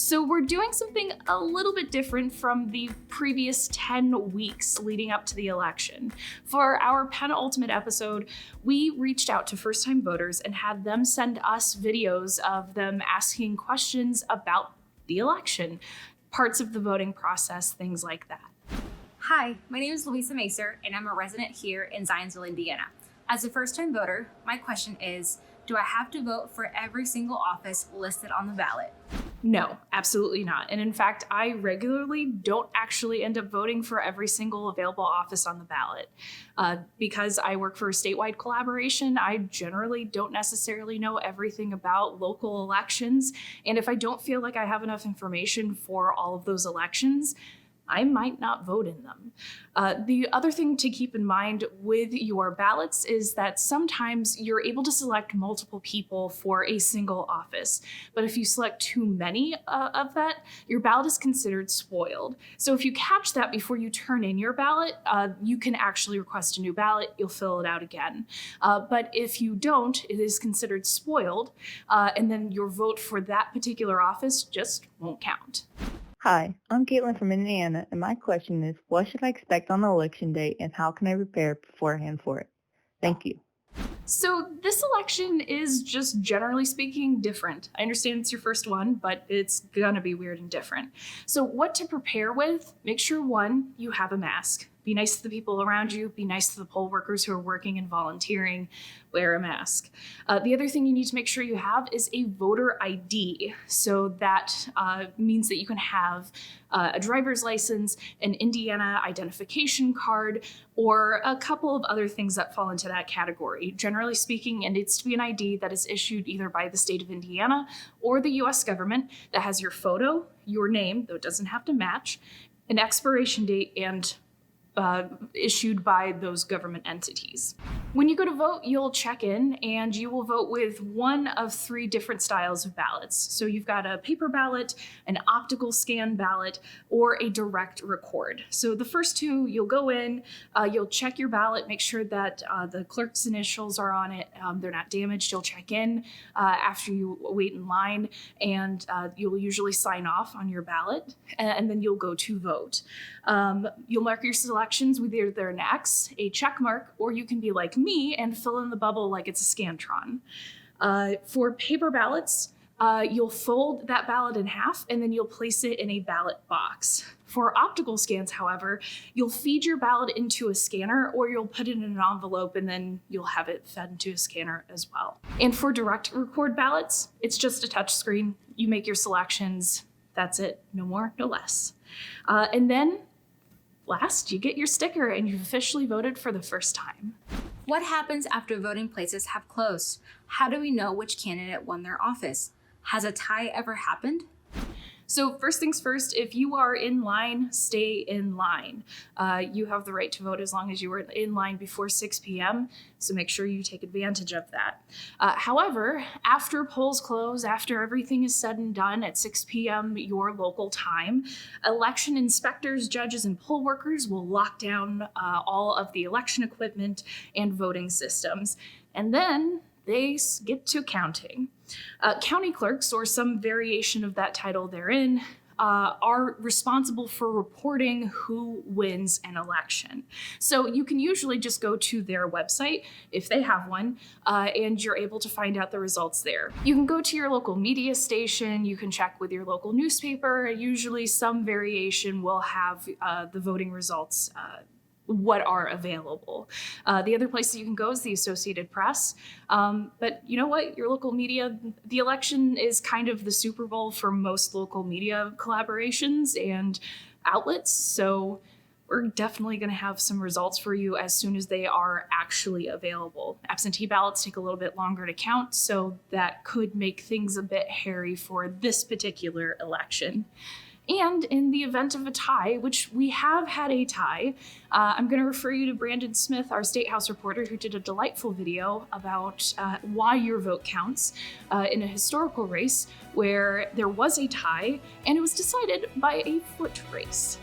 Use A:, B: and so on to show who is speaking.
A: So we're doing something a little bit different from the previous 10 weeks leading up to the election. For our penultimate episode, we reached out to first-time voters and had them send us videos of them asking questions about the election, parts of the voting process, things like that.
B: Hi, my name is Louisa Macer, and I'm a resident here in Zionsville, Indiana. As a first-time voter, my question is, do I have to vote for every single office listed on the ballot?
A: No, absolutely not. And in fact, I regularly don't actually end up voting for every single available office on the ballot. Because I work for a statewide collaboration, I generally don't necessarily know everything about local elections. And if I don't feel like I have enough information for all of those elections, I might not vote in them. The other thing to keep in mind with your ballots is that sometimes you're able to select multiple people for a single office. But if you select too many of that, your ballot is considered spoiled. So if you catch that before you turn in your ballot, you can actually request a new ballot. You'll fill it out again. But if you don't, it is considered spoiled. And then your vote for that particular office just won't count.
C: Hi, I'm Caitlin from Indiana, and my question is, what should I expect on election day, and how can I prepare beforehand for it? Thank you.
A: So this election is just generally speaking different. I understand it's your first one, but it's gonna be weird and different. So what to prepare with? Make sure, one, you have a mask. Be nice to the people around you. Be nice to the poll workers who are working and volunteering. Wear a mask. The other thing you need to make sure you have is a voter ID. So that means that you can have a driver's license, an Indiana identification card, or a couple of other things that fall into that category. Generally speaking, it needs to be an ID that is issued either by the state of Indiana or the US government that has your photo, your name, though it doesn't have to match, an expiration date, and issued by those government entities. When you go to vote, you'll check in and you will vote with one of three different styles of ballots. So you've got a paper ballot, an optical scan ballot, or a direct record. So the first two, you'll go in, you'll check your ballot, make sure that the clerk's initials are on it, they're not damaged. You'll check in after you wait in line, and you'll usually sign off on your ballot, and then you'll go to vote. You'll mark your selections with either an X, a check mark, or you can be like me and fill in the bubble like it's a Scantron. For paper ballots, you'll fold that ballot in half and then you'll place it in a ballot box. For optical scans, however, you'll feed your ballot into a scanner or you'll put it in an envelope and then you'll have it fed into a scanner as well. And for direct record ballots, it's just a touch screen. You make your selections. That's it. No more, no less. And then last, you get your sticker and you've officially voted for the first time.
B: What happens after voting places have closed? How do we know which candidate won their office? Has a tie ever happened?
A: So first things first, if you are in line, stay in line. You have the right to vote as long as you were in line before 6 p.m., so make sure you take advantage of that. However, after polls close, after everything is said and done at 6 p.m. your local time, election inspectors, judges, and poll workers will lock down all of the election equipment and voting systems. And then they get to counting. County clerks, or some variation of that title therein, are responsible for reporting who wins an election. So you can usually just go to their website, if they have one, and you're able to find out the results there. You can go to your local media station, you can check with your local newspaper. Usually some variation will have the voting results what are available. The other place that you can go is the Associated Press. But you know what? Your local media, the election is kind of the Super Bowl for most local media collaborations and outlets. So we're definitely going to have some results for you as soon as they are actually available. Absentee ballots take a little bit longer to count, so that could make things a bit hairy for this particular election. And in the event of a tie, which we have had a tie, I'm going to refer you to Brandon Smith, our State House reporter, who did a delightful video about why your vote counts in a historical race where there was a tie and it was decided by a foot race.